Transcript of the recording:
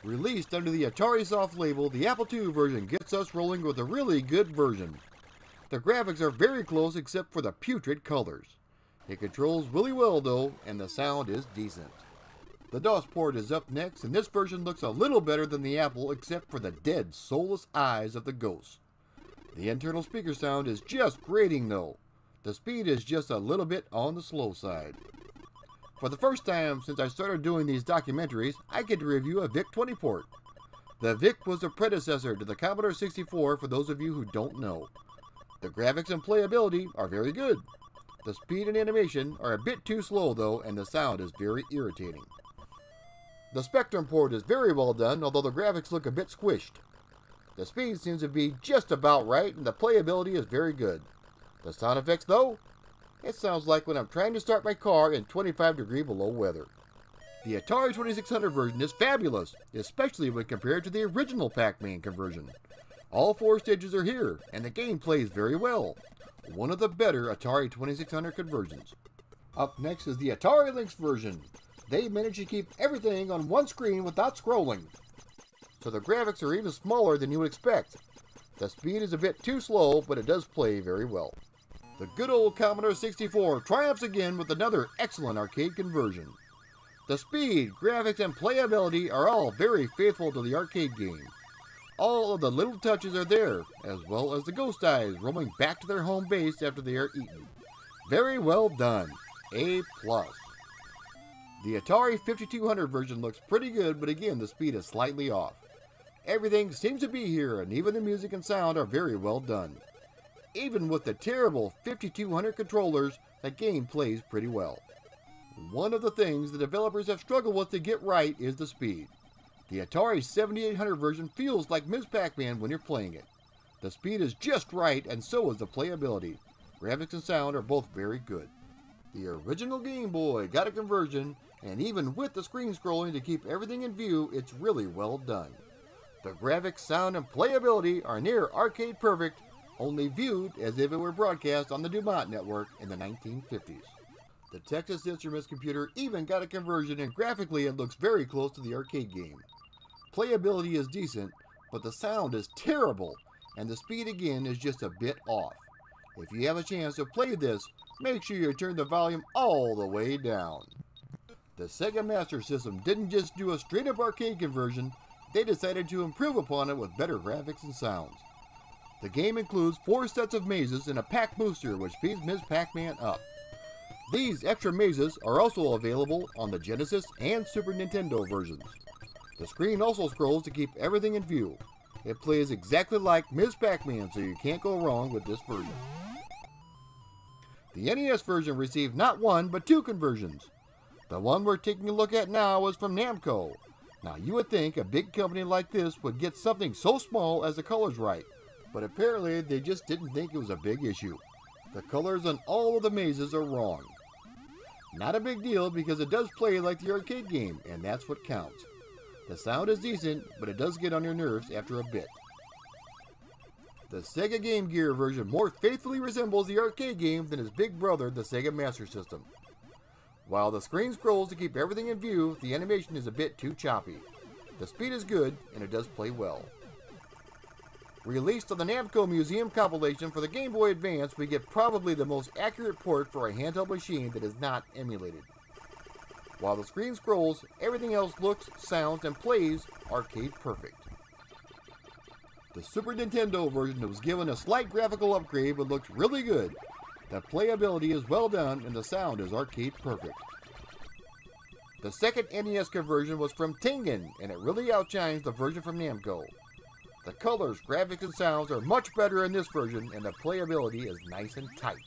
Released under the Atari Soft label, the Apple II version gets us rolling with a really good version. The graphics are very close except for the putrid colors. It controls really well though, and the sound is decent. The DOS port is up next, and this version looks a little better than the Apple except for the dead, soulless eyes of the ghosts. The internal speaker sound is just grating though. The speed is just a little bit on the slow side. For the first time since I started doing these documentaries, I get to review a VIC-20 port. The VIC was the predecessor to the Commodore 64 for those of you who don't know. The graphics and playability are very good. The speed and animation are a bit too slow though, and the sound is very irritating. The Spectrum port is very well done, although the graphics look a bit squished. The speed seems to be just about right, and the playability is very good. The sound effects though? It sounds like when I'm trying to start my car in 25-degree below weather. The Atari 2600 version is fabulous, especially when compared to the original Pac-Man conversion. All 4 stages are here, and the game plays very well. One of the better Atari 2600 conversions. Up next is the Atari Lynx version. They managed to keep everything on one screen without scrolling. So the graphics are even smaller than you would expect. The speed is a bit too slow, but it does play very well. The good old Commodore 64 triumphs again with another excellent arcade conversion. The speed, graphics, and playability are all very faithful to the arcade game. All of the little touches are there, as well as the ghost eyes roaming back to their home base after they are eaten. Very well done. A+. The Atari 5200 version looks pretty good, but again the speed is slightly off. Everything seems to be here, and even the music and sound are very well done. Even with the terrible 5200 controllers, the game plays pretty well. One of the things the developers have struggled with to get right is the speed. The Atari 7800 version feels like Ms. Pac-Man when you're playing it. The speed is just right, and so is the playability. Graphics and sound are both very good. The original Game Boy got a conversion, and even with the screen scrolling to keep everything in view, it's really well done. The graphics, sound, and playability are near arcade perfect, only viewed as if it were broadcast on the Dumont network in the 1950s. The Texas Instruments computer even got a conversion, and graphically it looks very close to the arcade game. Playability is decent, but the sound is terrible, and the speed again is just a bit off. If you have a chance to play this, make sure you turn the volume all the way down. The Sega Master System didn't just do a straight-up arcade conversion, they decided to improve upon it with better graphics and sounds. The game includes 4 sets of mazes and a Pac booster which speeds Ms. Pac-Man up. These extra mazes are also available on the Genesis and Super Nintendo versions. The screen also scrolls to keep everything in view. It plays exactly like Ms. Pac-Man, so you can't go wrong with this version. The NES version received not 1 but 2 conversions. The one we're taking a look at now is from Namco. Now you would think a big company like this would get something so small as the colors right, but apparently they just didn't think it was a big issue. The colors on all of the mazes are wrong. Not a big deal because it does play like the arcade game, and that's what counts. The sound is decent, but it does get on your nerves after a bit. The Sega Game Gear version more faithfully resembles the arcade game than his big brother, the Sega Master System. While the screen scrolls to keep everything in view, the animation is a bit too choppy. The speed is good, and it does play well. Released on the Namco Museum compilation for the Game Boy Advance, we get probably the most accurate port for a handheld machine that is not emulated. While the screen scrolls, everything else looks, sounds, and plays arcade perfect. The Super Nintendo version was given a slight graphical upgrade but looks really good. The playability is well done and the sound is arcade perfect. The second NES conversion was from Tengen, and it really outshines the version from Namco. The colors, graphics, and sounds are much better in this version, and the playability is nice and tight.